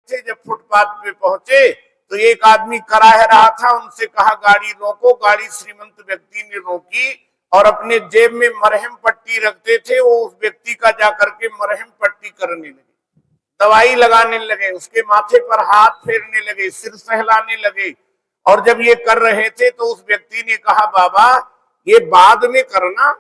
थे, जब फुटपाथ पे पहुंचे तो एक आदमी कराह रहा था, उनसे कहा गाड़ी रोको। गाड़ी श्रीमंत व्यक्ति ने रोकी और अपने जेब में मरहम पट्टी रखते थे, वो उस व्यक्ति का जाकर के मरहम पट्टी करने लगे, दवाई लगाने लगे, उसके माथे पर हाथ फेरने लगे, सिर सहलाने लगे। और जब ये कर रहे थे तो उस व्यक्ति ने कहा बाबा ये बाद में करना,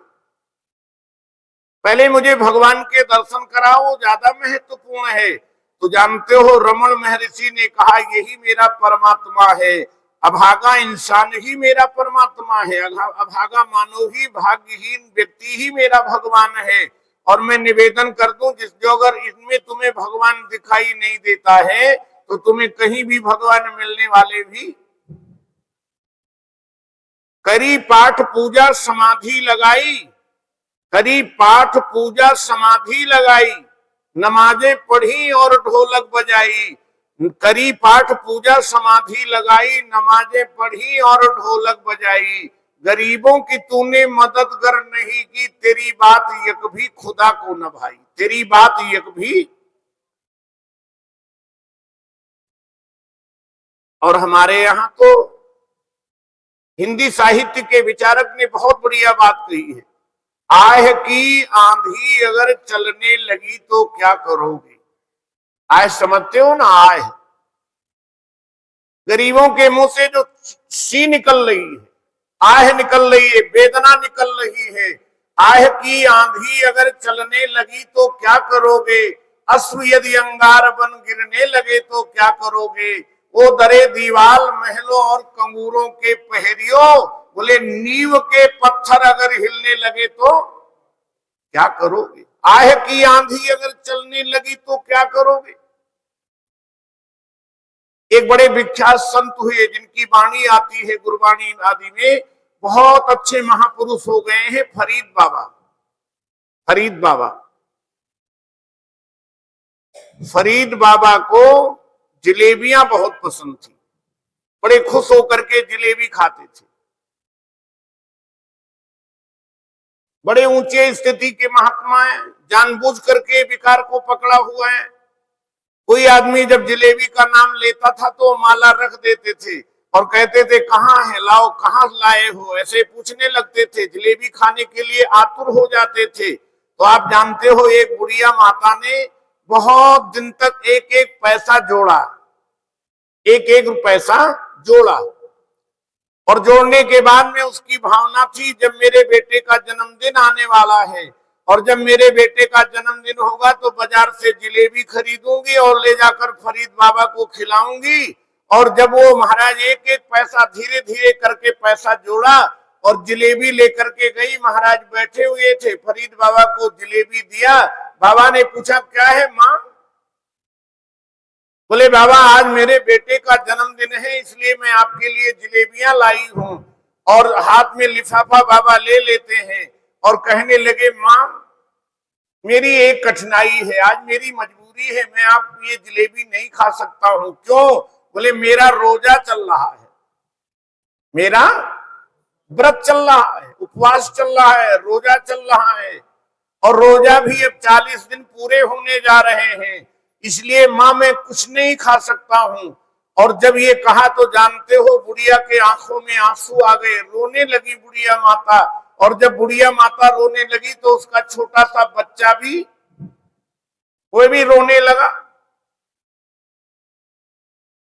पहले मुझे भगवान के दर्शन कराओ, वो ज्यादा महत्वपूर्ण है। तो जानते हो रमण महर्षि ने कहा यही मेरा परमात्मा है, अभागा इंसान ही मेरा परमात्मा है, अभागा मानव ही, भाग्यहीन व्यक्ति ही मेरा भगवान है। और मैं निवेदन कर दूं जिस जो अगर इसमें तुम्हें भगवान दिखाई नहीं देता है तो तुम्हें कहीं भी भगवान मिलने वाले भी। करी पाठ पूजा समाधि लगाई, करी पाठ पूजा समाधि लगाई, नमाजें पढ़ी और ढोलक बजाई। करी पाठ पूजा समाधि लगाई, नमाजें पढ़ी और ढोलक बजाई। गरीबों की तूने मदद कर नहीं की, तेरी बात यक भी खुदा को न भाई, तेरी बात यक भी। और हमारे यहाँ तो हिंदी साहित्य के विचारक ने बहुत बढ़िया बात कही है, आह की आंधी अगर चलने लगी तो क्या करोगे। आह समझते हो ना, आह गरीबों के मुंह से जो सी निकल रही है, आह निकल रही है, वेदना निकल रही है। आह की आंधी अगर चलने लगी तो क्या करोगे, अश्रु यदि अंगार बन गिरने लगे तो क्या करोगे। वो दरे दीवाल महलों और कंगूरों के पहरियों, बोले नींव के पत्थर अगर हिलने लगे तो क्या करोगे। आह की आंधी अगर चलने लगी तो क्या करोगे। एक बड़े विख्यात संत हुए जिनकी वाणी आती है गुरबाणी आदि में, बहुत अच्छे महापुरुष हो गए हैं, फरीद बाबा। फरीद बाबा, फरीद बाबा को जलेबियां बहुत पसंद थी, बड़े खुश होकर के जलेबी खाते थे। बड़े ऊंचे स्थिति के महात्मा हैं, जानबूझ करके विकार को पकड़ा हुआ है। कोई आदमी जब जलेबी का नाम लेता था तो माला रख देते थे और कहते थे कहाँ है, लाओ, कहाँ लाए हो, ऐसे पूछने लगते थे। जलेबी खाने के लिए आतुर हो जाते थे। तो आप जानते हो एक बुढ़िया माता ने बहुत दिन तक एक एक पैसा जोड़ा, एक एक पैसा जोड़ा, और जोड़ने के बाद में उसकी भावना थी जब मेरे बेटे का जन्मदिन आने वाला है और जब मेरे बेटे का जन्मदिन होगा तो बाजार से जलेबी खरीदूंगी और ले जाकर फरीद बाबा को खिलाऊंगी। और जब वो महाराज एक एक पैसा धीरे धीरे करके पैसा जोड़ा और जलेबी लेकर के गई, महाराज बैठे हुए थे, फरीद बाबा को जलेबी दिया। बाबा ने पूछा क्या है माँ। बोले बाबा आज मेरे बेटे का जन्मदिन है इसलिए मैं आपके लिए जलेबियां लाई हूं। और हाथ में लिफाफा बाबा ले लेते हैं और कहने लगे माँ मेरी एक कठिनाई है, आज मेरी मजबूरी है, मैं आप ये जलेबी नहीं खा सकता हूं। क्यों। बोले मेरा रोजा चल रहा है, मेरा व्रत चल रहा है, उपवास चल रहा है, रोजा चल रहा है, और रोजा भी अब 40 दिन पूरे होने जा रहे हैं, इसलिए माँ मैं कुछ नहीं खा सकता हूं। और जब ये कहा तो जानते हो बुढ़िया के आंखों में आंसू आ गए, रोने लगी बुढ़िया माता। और जब बुढ़िया माता रोने लगी तो उसका छोटा सा बच्चा भी, वो भी रोने लगा।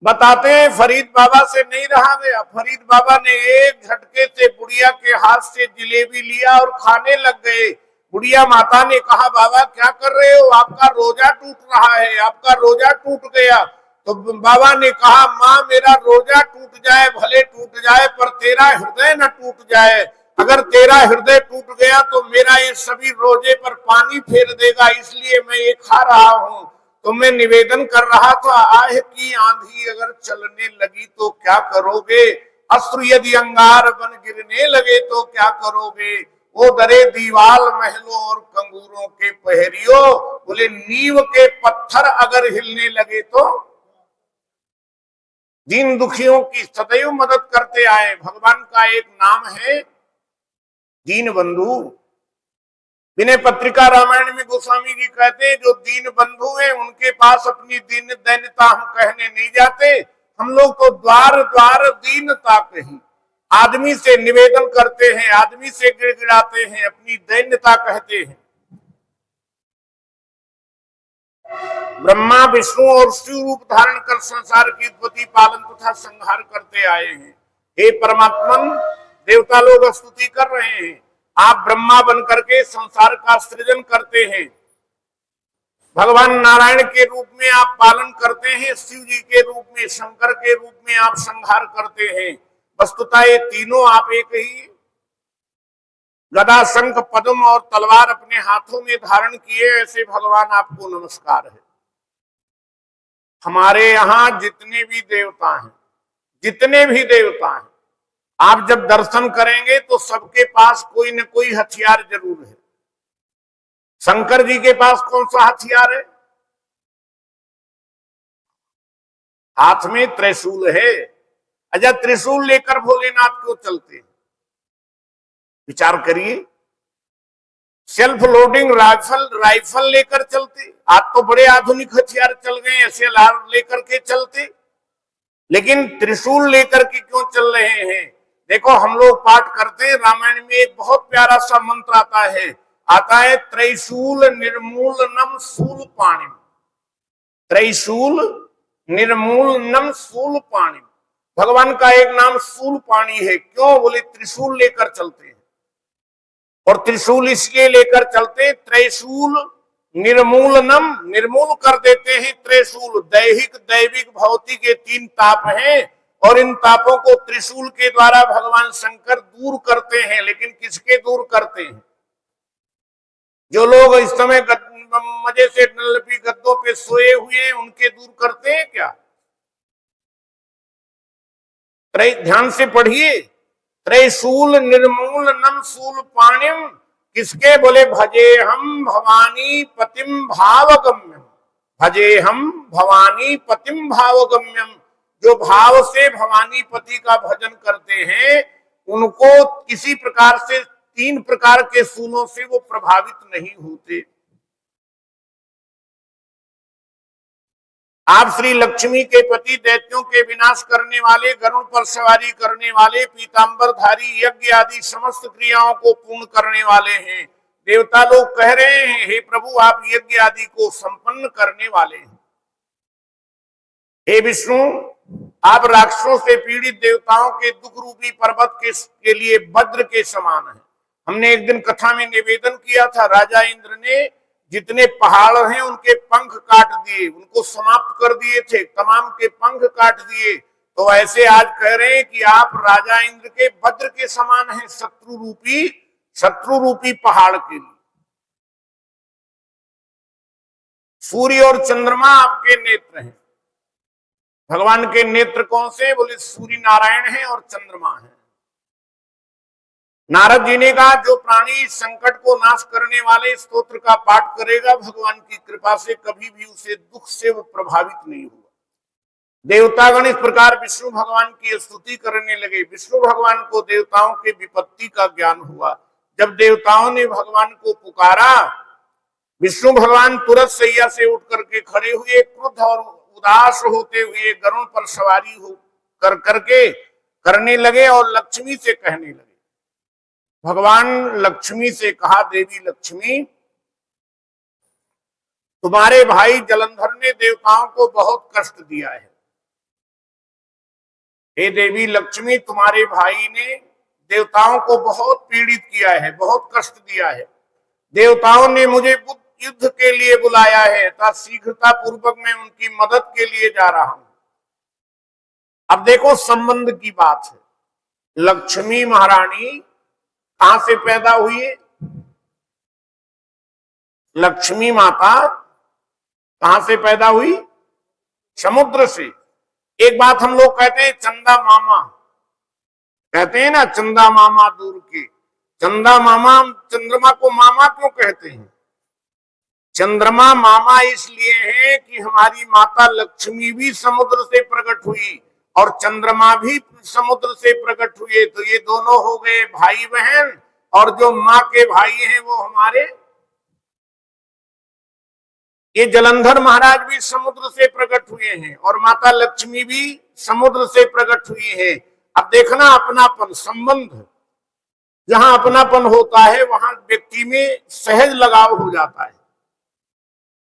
बताते हैं फरीद बाबा से नहीं रहा गया, फरीद बाबा ने एक झटके से बुढ़िया के हाथ से जलेबी लिया और खाने लग गए। बुढ़िया माता ने कहा बाबा क्या कर रहे हो, आपका रोजा टूट रहा है, आपका रोजा टूट गया। तो बाबा ने कहा माँ मेरा रोजा टूट जाए भले टूट जाए पर तेरा हृदय न टूट जाए। अगर तेरा हृदय टूट गया तो मेरा ये सभी रोजे पर पानी फेर देगा, इसलिए मैं ये खा रहा हूँ। तो मैं निवेदन कर रहा था आह की आंधी अगर चलने लगी तो क्या करोगे, अश्रु यदि अंगार बन गिरने लगे तो क्या करोगे। वो दरे दीवाल महलों और कंगूरों के पहरियों, बोले नींव के पत्थर अगर हिलने लगे तो। दीन दुखियों की सदैव मदद करते आए, भगवान का एक नाम है दीन बंधु। विनय पत्रिका रामायण में गोस्वामी जी कहते हैं जो दीन बंधु हैं उनके पास अपनी दीन दैन्यता हम कहने नहीं जाते। हम लोग तो द्वार द्वार दीनता कही, आदमी से निवेदन करते हैं, आदमी से गिड़गिड़ाते हैं, अपनी दैन्यता कहते हैं। ब्रह्मा विष्णु और शिव रूप धारण कर संसार की उत्पत्ति पालन तथा संहार करते आए हैं। हे परमात्मन, देवता लोग स्तुति कर रहे हैं, आप ब्रह्मा बनकर के संसार का सृजन करते हैं, भगवान नारायण के रूप में आप पालन करते हैं, शिव जी के रूप में, शंकर के रूप में आप संहार करते हैं। वस्तुतः ये तीनों आप एक ही। गदा शंख पद्म और तलवार अपने हाथों में धारण किए ऐसे भगवान आपको नमस्कार है। हमारे यहाँ जितने भी देवता हैं, जितने भी देवता हैं, आप जब दर्शन करेंगे तो सबके पास कोई न कोई हथियार जरूर है। शंकर जी के पास कौन सा हथियार है? हाथ में त्रिशूल है। अच्छा, त्रिशूल लेकर भोलेनाथ क्यों चलते हैं? विचार करिए। सेल्फ लोडिंग राइफल लेकर चलते। आज तो बड़े आधुनिक हथियार चल गए, ऐसे लेकर के चलते, लेकिन त्रिशूल लेकर के क्यों चल रहे हैं? देखो, हम लोग पाठ करते हैं, रामायण में एक बहुत प्यारा सा मंत्र आता है त्रैशूल निर्मूलनम शूल पाणिम। त्रैशूल निर्मूलनम शूल पाणिम। भगवान का एक नाम शूल पाणी है। क्यों? बोले त्रिशूल लेकर चलते हैं। और त्रिशूल इसलिए लेकर चलते, त्रैशूल निर्मूलनम, निर्मूल कर देते हैं। त्रिशूल दैहिक दैविक भौतिक के तीन ताप हैं, और इन तापों को त्रिशूल के द्वारा भगवान शंकर दूर करते हैं। लेकिन किसके दूर करते हैं? जो लोग इस समय मजे से नलपी गद्दों पे सोए हुए हैं, उनके दूर करते हैं क्या? ध्यान से पढ़िए। त्रैशूल निर्मूलनम शूल पाणिम। किसके? बोले भजे हम भवानी पतिम भावगम्यम। भजे हम भवानी पतिम भावगम्यम। जो भाव से भवानी पति का भजन करते हैं, उनको किसी प्रकार से, तीन प्रकार के शूलों से वो प्रभावित नहीं होते। आप श्री लक्ष्मी के पति, दैत्यों के विनाश करने वाले, गरुड़ पर सवारी करने वाले, पीतांबरधारी, यज्ञ आदि समस्त क्रियाओं को पूर्ण करने वाले हैं। देवता लोग कह रहे हैं, हे प्रभु, आप यज्ञ आदि को संपन्न करने वाले हैं। हे विष्णु, आप राक्षसों से पीड़ित देवताओं के दुख रूपी पर्वत के लिए वज्र के समान हैं। हमने एक दिन कथा में निवेदन किया था, राजा इंद्र ने जितने पहाड़ हैं उनके पंख काट दिए, उनको समाप्त कर दिए थे, तमाम के पंख काट दिए। तो ऐसे आज कह रहे हैं कि आप राजा इंद्र के वज्र के समान हैं, शत्रु रूपी पहाड़ के लिए। सूर्य और चंद्रमा आपके नेत्र हैं। भगवान के नेत्र कौन से? बोले सूर्य नारायण है और चंद्रमा है। नारद जी ने कहा, जो प्राणी संकट को नाश करने वाले स्तोत्र का पाठ करेगा, भगवान की कृपा से कभी भी उसे दुख से वो प्रभावित नहीं होगा। देवतागण इस प्रकार विष्णु भगवान की स्तुति करने लगे। विष्णु भगवान को देवताओं के विपत्ति का ज्ञान हुआ। जब देवताओं ने भगवान को पुकारा, विष्णु भगवान तुरंत सैया से उठ करके खड़े हुए, क्रुद्ध और उदास होते हुए गरुड़ पर सवारी हो करके करने लगे और लक्ष्मी से कहने लगे। भगवान लक्ष्मी से कहा, देवी लक्ष्मी, तुम्हारे भाई जलंधर ने देवताओं को बहुत कष्ट दिया है। हे देवी लक्ष्मी, तुम्हारे भाई ने देवताओं को बहुत पीड़ित किया है, बहुत कष्ट दिया है। देवताओं ने मुझे युद्ध के लिए बुलाया है, तथा शीघ्रता पूर्वक मैं उनकी मदद के लिए जा रहा हूं। अब देखो, संबंध की बात है। लक्ष्मी महारानी कहां से पैदा हुई है? लक्ष्मी माता कहां से पैदा हुई? समुद्र से। एक बात हम लोग कहते हैं, चंदा मामा कहते हैं ना, चंदा मामा दूर के। चंदा मामा, चंद्रमा को मामा क्यों कहते हैं? चंद्रमा मामा इसलिए है कि हमारी माता लक्ष्मी भी समुद्र से प्रकट हुई और चंद्रमा भी समुद्र से प्रकट हुए। तो ये दोनों हो गए भाई बहन, और जो माँ के भाई हैं वो हमारे ये जलंधर महाराज भी समुद्र से प्रकट हुए हैं और माता लक्ष्मी भी समुद्र से प्रकट हुई है। अब देखना अपनापन संबंध, जहां अपनापन होता है वहां व्यक्ति में सहज लगाव हो जाता है।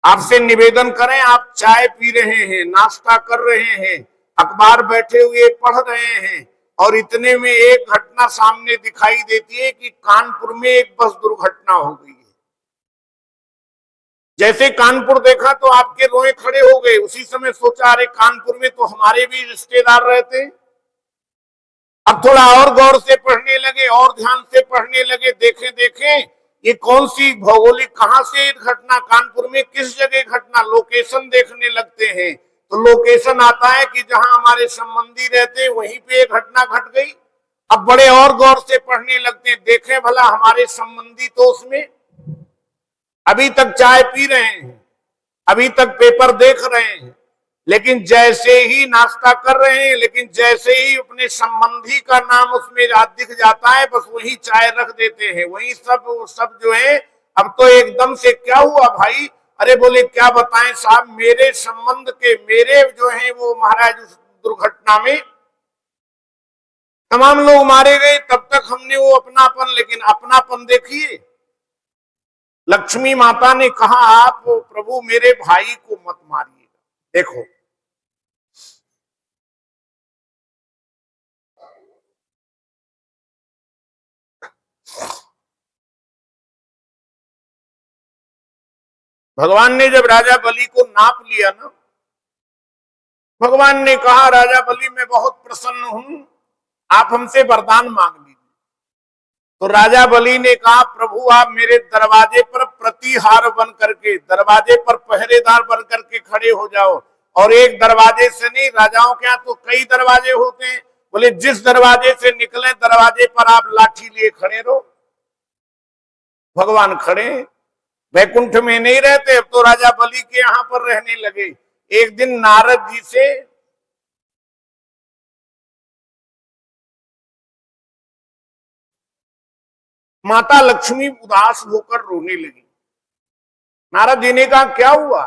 आपसे निवेदन करें, आप चाय पी रहे हैं, नाश्ता कर रहे हैं, अखबार बैठे हुए पढ़ रहे हैं और इतने में एक घटना सामने दिखाई देती है कि कानपुर में एक बस दुर्घटना हो गई है। जैसे कानपुर देखा तो आपके रोए खड़े हो गए। उसी समय सोचा अरे कानपुर में तो हमारे भी रिश्तेदार रहते। अब थोड़ा और गौर से पढ़ने लगे और ध्यान से पढ़ने लगे, देखें देखें ये कौन सी भौगोलिक, कहां से घटना, कानपुर में किस जगह घटना, लोकेशन देखने लगते हैं तो लोकेशन आता है कि जहां हमारे संबंधी रहते हैं वहीं पे एक घटना घट गई। अब बड़े और गौर से पढ़ने लगते हैं, देखें भला हमारे संबंधी तो उसमें अभी तक चाय पी रहे हैं, अभी तक पेपर देख रहे हैं, लेकिन जैसे ही नाश्ता कर रहे हैं, लेकिन जैसे ही अपने संबंधी का नाम उसमें दिख जाता है बस वही चाय रख देते हैं, वही सब जो है। अब तो एकदम से क्या हुआ भाई, अरे बोले क्या बताएं साहब, मेरे संबंध के मेरे जो है वो महाराज उस दुर्घटना में तमाम लोग मारे गए। तब तक हमने वो अपनापन, लेकिन अपनापन देखिए, लक्ष्मी माता ने कहा आप प्रभु मेरे भाई को मत मारिएगा। देखो भगवान ने जब राजा बलि को नाप लिया ना, भगवान ने कहा राजा बलि मैं बहुत प्रसन्न हूं, आप हमसे वरदान मांग लीजिए। तो राजा बलि ने कहा प्रभु आप मेरे दरवाजे पर प्रतिहार बन करके, दरवाजे पर पहरेदार बन करके खड़े हो जाओ, और एक दरवाजे से नहीं, राजाओं के यहाँ तो कई दरवाजे होते हैं, बोले जिस दरवाजे से निकले दरवाजे पर आप लाठी लिए खड़े रहो। भगवान खड़े, वैकुंठ में नहीं रहते, अब तो राजा बलि के यहाँ पर रहने लगे। एक दिन नारद जी से माता लक्ष्मी उदास होकर रोने लगी। नारद जी ने कहा क्या हुआ,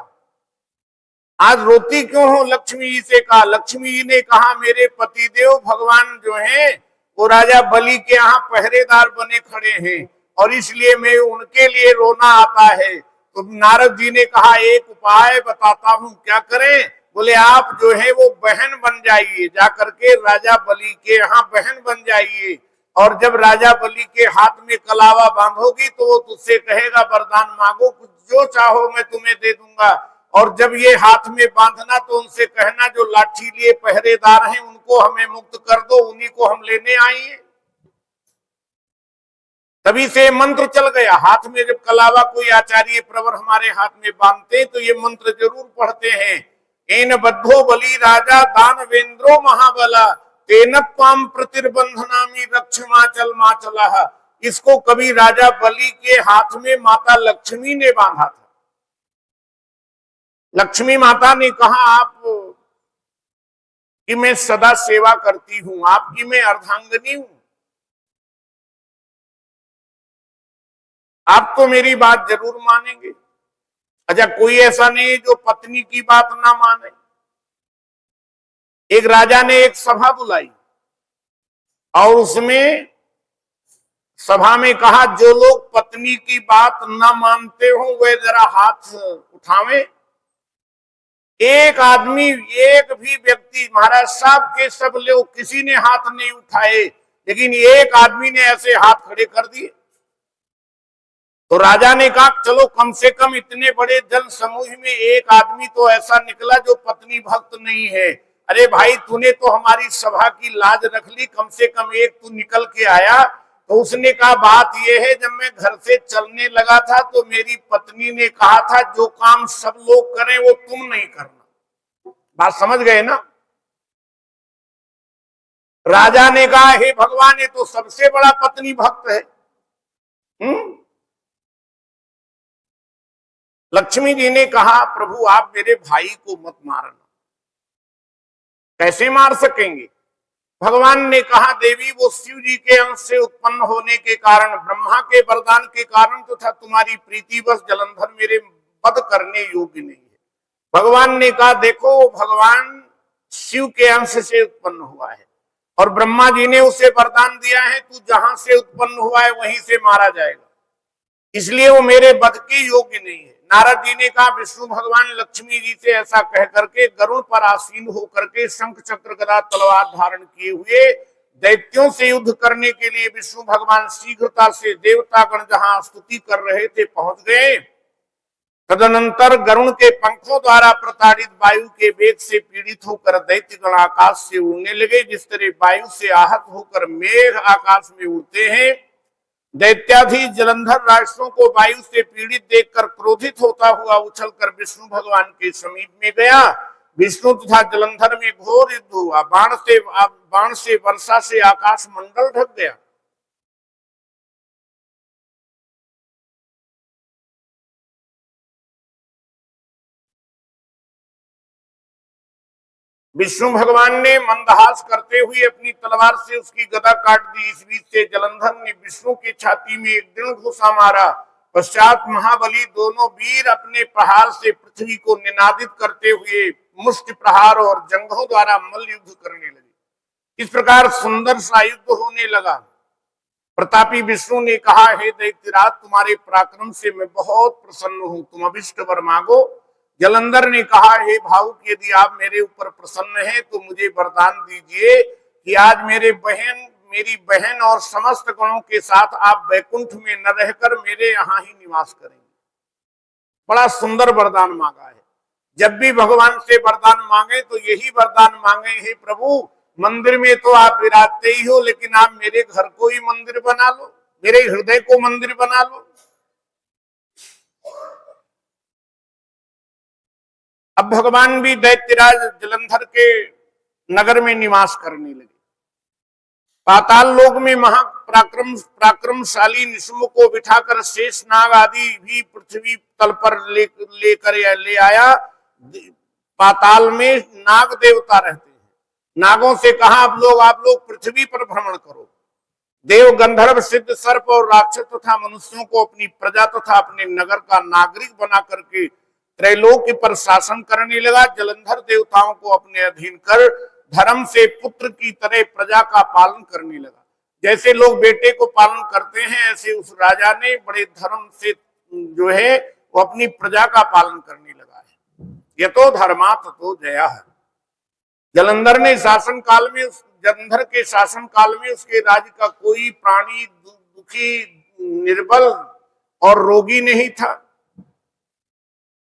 आज रोती क्यों हो? लक्ष्मी जी से कहा। लक्ष्मी जी ने कहा मेरे पतिदेव भगवान जो हैं वो राजा बलि के यहाँ पहरेदार बने खड़े हैं और इसलिए मैं उनके लिए रोना आता है। तो नारद जी ने कहा एक उपाय बताता हूँ, क्या करें? बोले आप जो है वो बहन बन जाइए, जाकर के राजा बलि के यहाँ बहन बन जाइए, और जब राजा बलि के हाथ में कलावा बांधोगी तो वो तुझसे कहेगा वरदान मांगो, कुछ जो चाहो मैं तुम्हें दे दूंगा। और जब ये हाथ में बांधना तो उनसे कहना जो लाठी लिए पहरेदार हैं उनको हमें मुक्त कर दो, उन्हीं को हम लेने आएंगे। तभी से मंत्र चल गया। हाथ में जब कलावा कोई आचार्य प्रवर हमारे हाथ में बांधते तो ये मंत्र जरूर पढ़ते हैं, एन बद्धो बलि राजा दानवेंद्रो महाबला तेन पाम प्रतिबंधनामी रक्षमाचल माचला। इसको कभी राजा बलि के हाथ में माता लक्ष्मी ने बांधा था। लक्ष्मी माता ने कहा आप कि मैं सदा सेवा करती हूं, आपकी मैं अर्धांगिनी हूं, आप तो मेरी बात जरूर मानेंगे। अच्छा कोई ऐसा नहीं जो पत्नी की बात ना माने। एक राजा ने एक सभा बुलाई और उसमें सभा में कहा जो लोग पत्नी की बात ना मानते हो वे जरा हाथ उठावें। एक आदमी, एक भी व्यक्ति, महाराज साहब के सब लोग, किसी ने हाथ नहीं उठाए, लेकिन एक आदमी ने ऐसे हाथ खड़े कर दिए। तो राजा ने कहा चलो कम से कम इतने बड़े जन समूह में एक आदमी तो ऐसा निकला जो पत्नी भक्त नहीं है। अरे भाई तूने तो हमारी सभा की लाज रख ली, कम से कम एक तू निकल के आया। तो उसने कहा बात यह है, जब मैं घर से चलने लगा था तो मेरी पत्नी ने कहा था जो काम सब लोग करें वो तुम नहीं करना। बात समझ गए ना? राजा ने कहा हे भगवान ये तो सबसे बड़ा पत्नी भक्त है। लक्ष्मी जी ने कहा प्रभु आप मेरे भाई को मत मारना। कैसे मार सकेंगे? भगवान ने कहा देवी वो शिव जी के अंश से उत्पन्न होने के कारण, ब्रह्मा के वरदान के कारण तो था, तुम्हारी प्रीति बस जलंधर मेरे वध करने योग्य नहीं है। भगवान ने कहा देखो भगवान शिव के अंश से उत्पन्न हुआ है और ब्रह्मा जी ने उसे वरदान दिया है तू जहां से उत्पन्न हुआ है वहीं से मारा जाएगा, इसलिए वो मेरे वध के योग्य नहीं है। नारद जी ने कहा विष्णु भगवान लक्ष्मी जी से ऐसा कह करके गरुड़ पर आसीन होकर के शंख चक्र गदा तलवार धारण किए हुए दैत्यों से युद्ध करने के लिए विष्णु भगवान शीघ्रता से देवतागण जहां स्तुति कर रहे थे पहुंच गए। तदनंतर गरुड़ के पंखों द्वारा प्रताड़ित वायु के वेग से पीड़ित होकर दैत्यगण आकाश से उड़ने लगे। जिस तरह वायु से आहत होकर मेघ आकाश में उड़ते हैं, दैत्याधीश जलंधर राक्षसों को वायु से पीड़ित देखकर क्रोधित होता हुआ उछलकर विष्णु भगवान के समीप में गया। विष्णु तथा जलंधर में घोर युद्ध हुआ। बाण से वर्षा से आकाश मंडल ढक गया। विष्णु भगवान ने मंदहास करते हुए अपनी तलवार से उसकी गदा काट दी। इस बीच से जलंधर ने विष्णु की छाती में एक दृढ़ घुसा मारा। पश्चात महाबली दोनों वीर अपने प्रहार से पृथ्वी को निनादित करते हुए मुष्टि प्रहार और जंघों द्वारा मल्ल युद्ध करने लगे। इस प्रकार सुंदर सा युद्ध होने लगा। प्रतापी विष्णु ने कहा हे दैत्यराज तुम्हारे पराक्रम से मैं बहुत प्रसन्न हूं, तुम अभिष्ट वर मांगो। जलंधर ने कहा हे भावुक यदि आप मेरे ऊपर प्रसन्न हैं तो मुझे वरदान दीजिए कि आज मेरी बहन और समस्त गणों के साथ आप वैकुंठ में न रहकर मेरे यहाँ ही निवास करेंगे। बड़ा सुंदर वरदान मांगा है। जब भी भगवान से वरदान मांगे तो यही वरदान मांगे हे प्रभु मंदिर में तो आप विराजते ही हो, लेकिन आप मेरे घर को ही मंदिर बना लो, मेरे हृदय को मंदिर बना लो। अब भगवान भी दैत्यराज जलंधर के नगर में निवास करने लगे। पाताल लोक में पराक्रमशाली निशुम्भ को बिठाकर शेष नाग आदि भी पृथ्वी तल पर लेकर ले आया। पाताल में नाग देवता रहते हैं। नागों से कहा आप लोग पृथ्वी पर भ्रमण करो। देव गंधर्व सिद्ध सर्प और राक्षस तथा मनुष्यों को अपनी प्रजा तथा अपने नगर का नागरिक बना करके त्रैलोक्य पर शासन करने लगा। जलंधर देवताओं को अपने अधीन कर धर्म से पुत्र की तरह प्रजा का पालन करने लगा। जैसे लोग बेटे को पालन करते हैं ऐसे उस राजा ने बड़े धर्म से जो है वो अपनी प्रजा का पालन करने लगा है। ये तो धर्मा ततो जया है। जलंधर के शासन काल में उसके राज्य का कोई प्राणी दुखी निर्बल और रोगी नहीं था।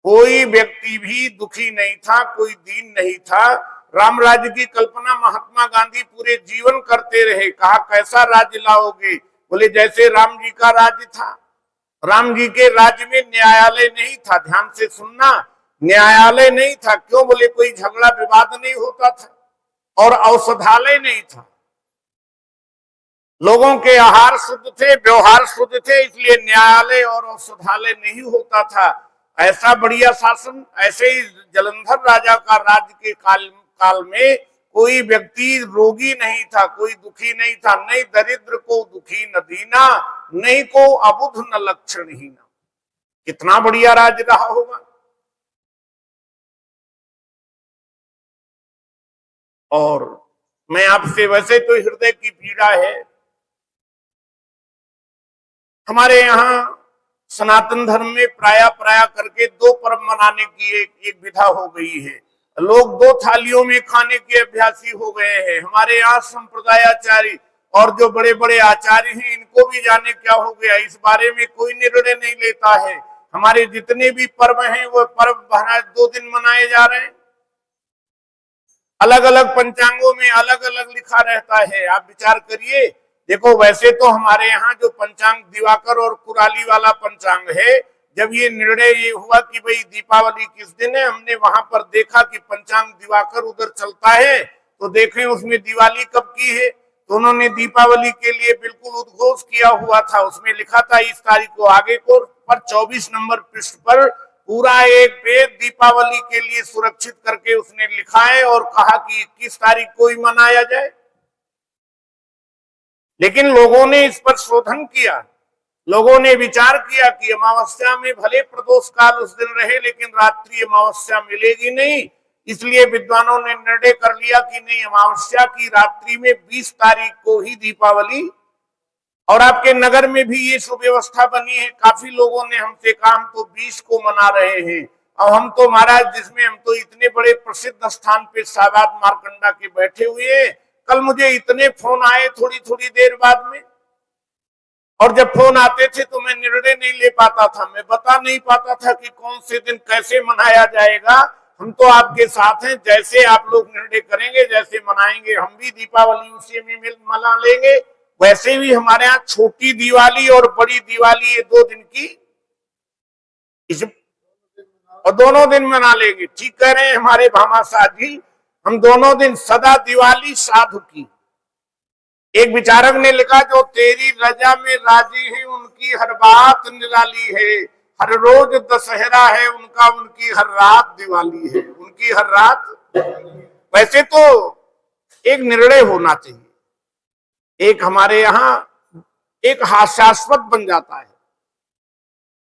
कोई व्यक्ति भी दुखी नहीं था, कोई दीन नहीं था। राम राज्य की कल्पना महात्मा गांधी पूरे जीवन करते रहे। कहा कैसा राज्य लाओगे? बोले जैसे राम जी का राज्य था। राम जी के राज्य में न्यायालय नहीं था। ध्यान से सुनना, न्यायालय नहीं था। क्यों? बोले कोई झगड़ा विवाद नहीं होता था और औषधालय नहीं था। लोगों के आहार शुद्ध थे, व्यवहार शुद्ध थे, इसलिए न्यायालय और औषधालय नहीं होता था। ऐसा बढ़िया शासन। ऐसे ही जलंधर राजा का राज्य के काल में कोई व्यक्ति रोगी नहीं था, कोई दुखी नहीं था। नहीं दरिद्र को दुखी न दीना, नहीं को अबुध न लक्षणहीन। कितना बढ़िया राज्य रहा होगा। और मैं आपसे वैसे तो हृदय की पीड़ा है। हमारे यहाँ सनातन धर्म में प्राय करके दो पर्व मनाने की एक विधा हो गई है। लोग दो थालियों में खाने के अभ्यासी हो गए हैं। हमारे यहाँ संप्रदायाचार्य और जो बड़े बड़े आचार्य हैं इनको भी जाने क्या हो गया, इस बारे में कोई निर्णय नहीं लेता है। हमारे जितने भी पर्व हैं वो पर्व महाराज 2 दिन मनाए जा रहे हैं। अलग अलग पंचांगों में अलग अलग लिखा रहता है। आप विचार करिए। देखो वैसे तो हमारे यहाँ जो पंचांग दिवाकर और कुराली वाला पंचांग है, जब ये निर्णय ये हुआ कि भाई दीपावली किस दिन है, हमने वहां पर देखा कि पंचांग दिवाकर उधर चलता है तो देखें उसमें दिवाली कब की है। तो उन्होंने दीपावली के लिए बिल्कुल उद्घोष किया हुआ था। उसमें लिखा था इस तारीख को आगे को, पर 24 नंबर पृष्ठ पर पूरा एक वेद दीपावली के लिए सुरक्षित करके उसने लिखा है और कहा कि 21 तारीख को ही मनाया जाए। लेकिन लोगों ने इस पर शोधन किया। लोगों ने विचार किया कि अमावस्या में भले प्रदोष काल उस दिन रहे, लेकिन रात्रि अमावस्या मिलेगी नहीं। इसलिए विद्वानों ने निर्णय कर लिया कि नहीं, अमावस्या की रात्रि में 20 तारीख को ही दीपावली। और आपके नगर में भी ये सुव्यवस्था बनी है। काफी लोगों ने हमसे कहा हम तो 20 को मना रहे हैं। और हम तो महाराज, जिसमें हम तो इतने बड़े प्रसिद्ध स्थान पे साबाद मारकंडा के बैठे हुए हैं। कल मुझे इतने फोन आए थोड़ी थोड़ी देर बाद में, और जब फोन आते थे तो मैं निर्णय नहीं ले पाता था, मैं बता नहीं पाता था कि कौन से दिन कैसे मनाया जाएगा। हम तो आपके साथ हैं, जैसे आप लोग निर्णय करेंगे, जैसे मनाएंगे, हम भी दीपावली उसी में मना लेंगे। वैसे भी हमारे यहाँ छोटी दिवाली और बड़ी दिवाली, ये 2 दिन की, इस और दोनों दिन मना लेंगे। ठीक कह रहे हैं हमारे भामाशाह जी, हम दोनों दिन सदा दिवाली साधु की। एक विचारक ने लिखा, जो तेरी रजा में राजी है उनकी हर बात निराली है, हर रोज दशहरा है उनका, उनकी हर रात दिवाली है, उनकी हर रात। वैसे तो एक निर्णय होना चाहिए, एक हमारे यहाँ एक हास्यास्पद बन जाता है।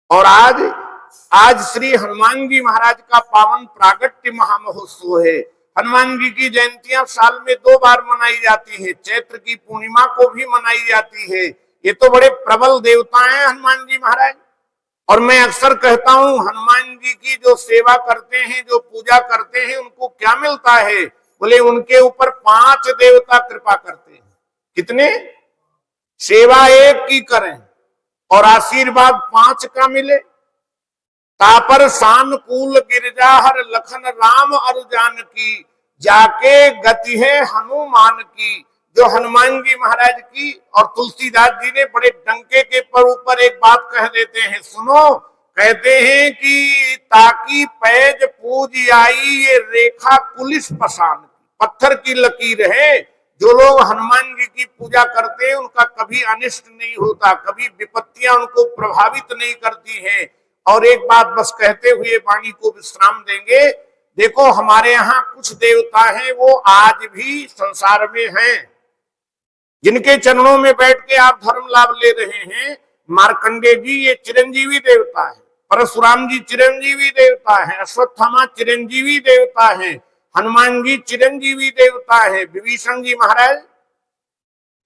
और आज श्री हनुमान जी महाराज का पावन प्रागट्य महामहोत्सव है। हनुमान जी की जयंतियां साल में 2 बार मनाई जाती है, चैत्र की पूर्णिमा को भी मनाई जाती है। ये तो बड़े प्रबल देवता हैं हनुमान जी महाराज। और मैं अक्सर कहता हूं, हनुमान जी की जो सेवा करते हैं, जो पूजा करते हैं, उनको क्या मिलता है? बोले उनके ऊपर 5 देवता कृपा करते हैं। कितने? सेवा एक की करें और आशीर्वाद 5 का मिले। तापर सानुकूल गिरजा हर लखन राम अरु जानकी, जाके गति है हनुमान की। जो हनुमान जी महाराज की, और तुलसीदास जी ने बड़े डंके के पर ऊपर एक बात कह देते हैं, सुनो। कहते हैं कि ताकि पैज पूज आई ये रेखा पुलिस पसान की, पत्थर की लकीर है। जो लोग हनुमान जी की पूजा करते हैं उनका कभी अनिष्ट नहीं होता, कभी विपत्तियां उनको प्रभावित नहीं करती हैं। और एक बात बस कहते हुए वाणी को विश्राम देंगे। देखो हमारे यहाँ कुछ देवता हैं, वो आज भी संसार में हैं, जिनके चरणों में बैठ के आप धर्म लाभ ले रहे हैं। मार्कंडे जी ये चिरंजीवी देवता है, परशुराम जी चिरंजीवी देवता है, अश्वत्थामा चिरंजीवी देवता है, हनुमान जी चिरंजीवी देवता है, विभीषण जी महाराज।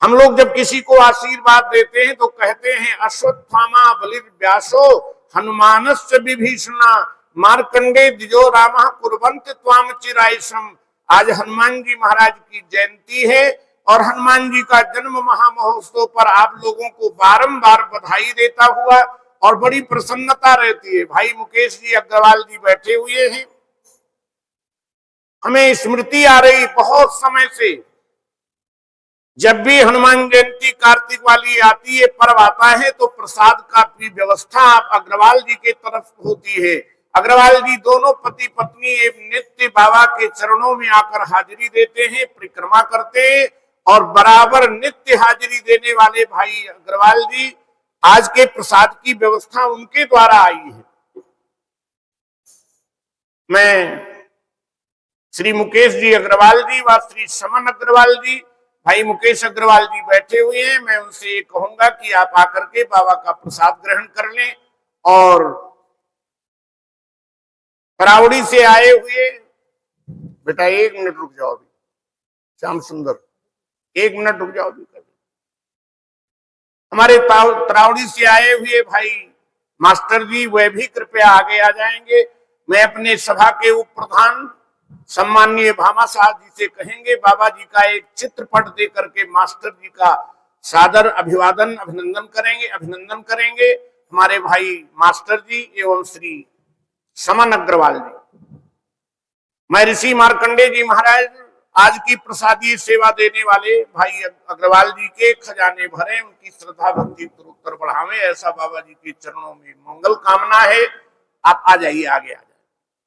हम लोग जब किसी को आशीर्वाद देते हैं तो कहते हैं अश्वत्थामा बलिर्व्यासो हनुमानस्य विभीषणा मार्कंडे द्विजो रामः कुर्वन्ति त्वाम चिरायसम। आज हनुमान जी महाराज की जयंती है और हनुमान जी का जन्म महामहोत्सव पर आप लोगों को बारंबार बधाई देता हुआ और बड़ी प्रसन्नता रहती है। भाई मुकेश जी अग्रवाल जी बैठे हुए हैं। हमें स्मृति आ रही बहुत समय से, जब भी हनुमान जयंती कार्तिक वाली आती है, पर्व आता है, तो प्रसाद का भी व्यवस्था आप अग्रवाल जी के तरफ होती है। अग्रवाल जी दोनों पति पत्नी एक नित्य बाबा के चरणों में आकर हाजिरी देते हैं, परिक्रमा करते हैं, और बराबर नित्य हाजिरी देने वाले भाई अग्रवाल जी, आज के प्रसाद की व्यवस्था उनके द्वारा आई है। मैं श्री मुकेश जी अग्रवाल जी व श्री समन अग्रवाल जी, भाई मुकेश अग्रवाल जी बैठे हुए हैं, मैं उनसे ये कहूंगा कि आप आकर के बाबा का प्रसाद ग्रहण कर लें। और करावड़ी से आए हुए बेटा 1 मिनट रुक जाओ अभी, श्याम सुंदर 1 मिनट रुक जाओ अभी। हमारे तरावड़ी से आए हुए भाई मास्टर जी, वह भी कृपया आगे आ जाएंगे। मैं अपने सभा के उप प्रधान सम्माननीय भामाशाह जी से कहेंगे, बाबा जी का एक चित्रपट दे करके मास्टर जी का सादर अभिवादन अभिनंदन करेंगे हमारे भाई मास्टर जी एवं श्री समन अग्रवाल जी। मैं ऋषि मार्कंडे जी महाराज, आज की प्रसादीय सेवा देने वाले भाई अग्रवाल जी के खजाने भरे, उनकी श्रद्धा भक्ति उत्तर बढ़ावे, ऐसा बाबा जी के चरणों में मंगल कामना है। आप आ जाइए, आगे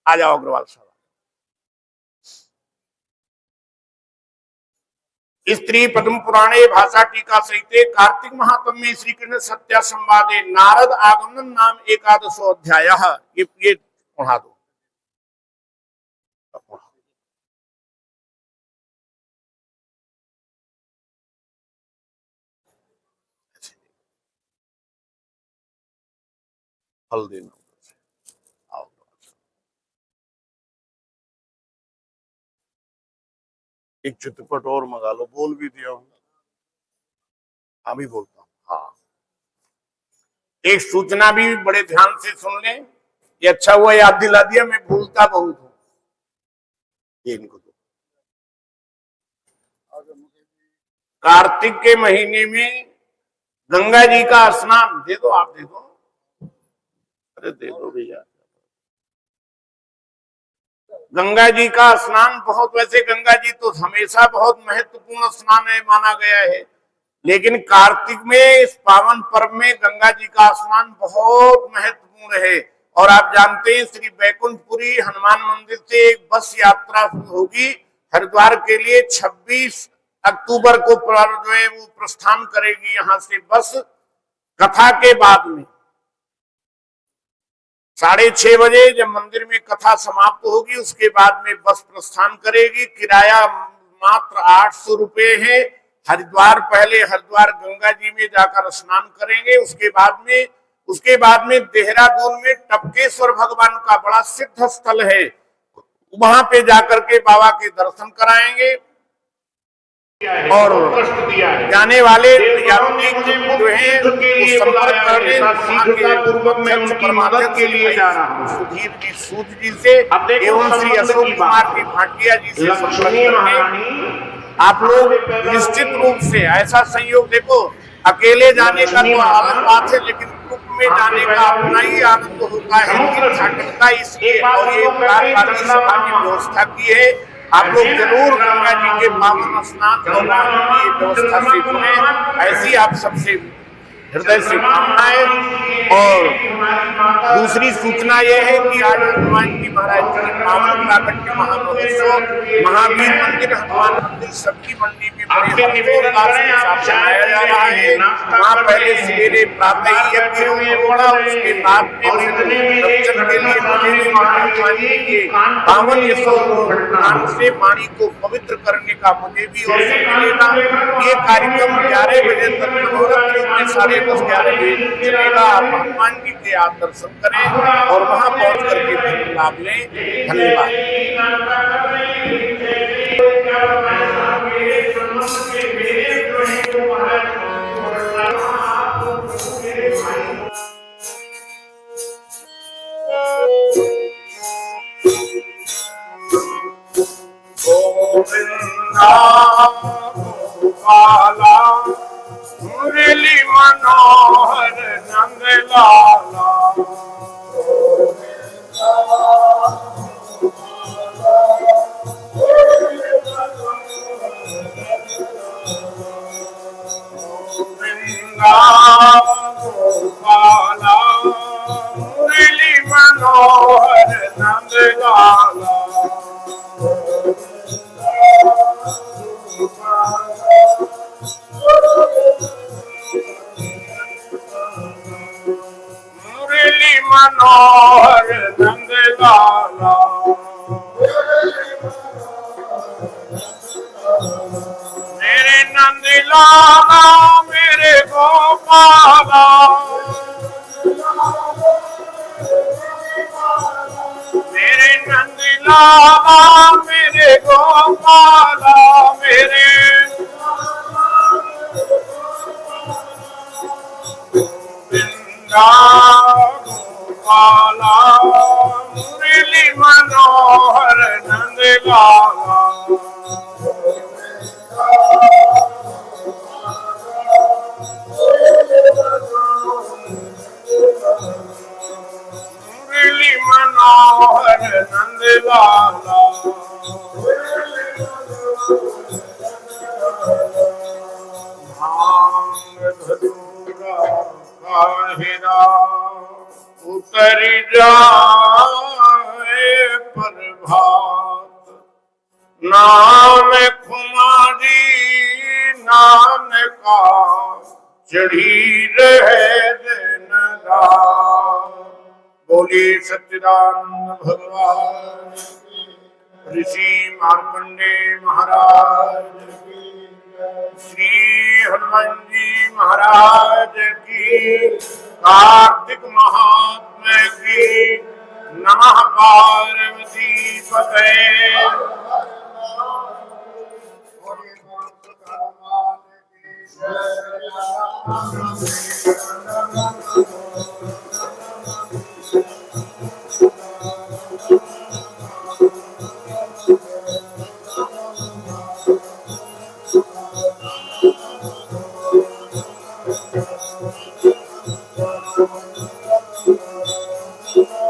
आ जाओ अग्रवाल साहब। स्त्री पद्म पुराणे भाषा टीका सहिते कार्तिक महात्म्ये श्री कृष्ण सत्या संवादे नारद आगमन नाम 11 अध्याय। ये पढ़ा दो। फल देना। आओ एक चित्रपट और मंगा लो, बोल भी दिया हूं, अभी बोलता हूं। हाँ, एक सूचना भी बड़े ध्यान से सुन लें, ये अच्छा हुआ याद दिला दिया, मैं भूलता बहुत हूं। ये इनको दो। कार्तिक के महीने में गंगा जी का स्नान, दे दो, आप दे दो, अरे दे दो भैया। गंगा जी का स्नान बहुत, वैसे गंगा जी तो हमेशा बहुत महत्वपूर्ण स्नान है माना गया है, लेकिन कार्तिक में इस पावन पर्व में गंगा जी का स्नान बहुत महत्वपूर्ण है। और आप जानते हैं श्री बैकुंठपुरी हनुमान मंदिर से एक बस यात्रा होगी हरिद्वार के लिए, 26 अक्टूबर को जो है वो प्रस्थान करेगी यहां से बस। कथा के बाद में 6:30 बजे जब मंदिर में कथा समाप्त होगी, उसके बाद में बस प्रस्थान करेगी। किराया मात्र 800 रुपए है। हरिद्वार, पहले हरिद्वार गंगा जी में जाकर स्नान करेंगे, उसके बाद में देहरादून में टपकेश्वर भगवान का बड़ा सिद्ध स्थल है, वहां पे जाकर के बाबा के दर्शन कराएंगे। और जाने वाले यात्री जो है वो संपर्क करने शीघ्रतापूर्वक मैं उनकी मदद के लिए जा रहा हूं। सुधीर जी सूद जी से एवं श्री अशोक कुमार जी भाटिया जी से संपर्क करके आप लोग निश्चित रूप से ऐसा संयोग, देखो अकेले जाने का तो अलग बात है, लेकिन ग्रुप में जाने का अपना ही आनंद होता है। इसलिए और ये सभा की व्यवस्था की है, आप लोग जरूर गंगा जी के पावन स्नान और की व्यवस्था से जुड़े, ऐसी आप सबसे हृदय से कामनाएं। और दूसरी सूचना यह है कि आज हनुमान जी महाराज की पावन प्राकट्य महामहोत्सव महावीर मंदिर हनुमान मंदिर सब्जी मंडी में बड़े हर्षोल्लास के साथ मनाया जा रहा है। वहाँ पहले सवेरे प्रातः यज्ञ होगा, उसके बाद में दर्शन के लिए हनुमान जी के पावन यशोगान से वाणी को पवित्र करने का मुझे भी अवसर मिलेगा। ये कार्यक्रम 11 बजे तक मनोरथ रूप में 10:30-11 बजे तक चलेगा। आप हनुमान जी के आप दर्शन करें और वहां पहुंच करके धर्म लाभ लें। धन्यवाद। गोपाला मुरली मनोहर नंदलाला, गोपाला मुरली मनोहर नंदलाला, मुरली मनोहर नंदलाला, मेरे नंदलाला मेरे गोपाला, मेरे नंदलाला मेरे गोपाला, मेरे गोपाला मुरली मनोहर नंदलाला, मुरली मनोहर नंदलाला, भांग धतूरा काहिरा उतर जाए प्रभात, नाम खुमारी नानका चढ़ी रहे दिन रात। बोलिए सच्चिदानंद भगवान ऋषि मार्कंडे महाराज की, श्री हनुमान जी महाराज की, कार्तिक महात्मा परमात्मा की। नमः पार्वती पतये।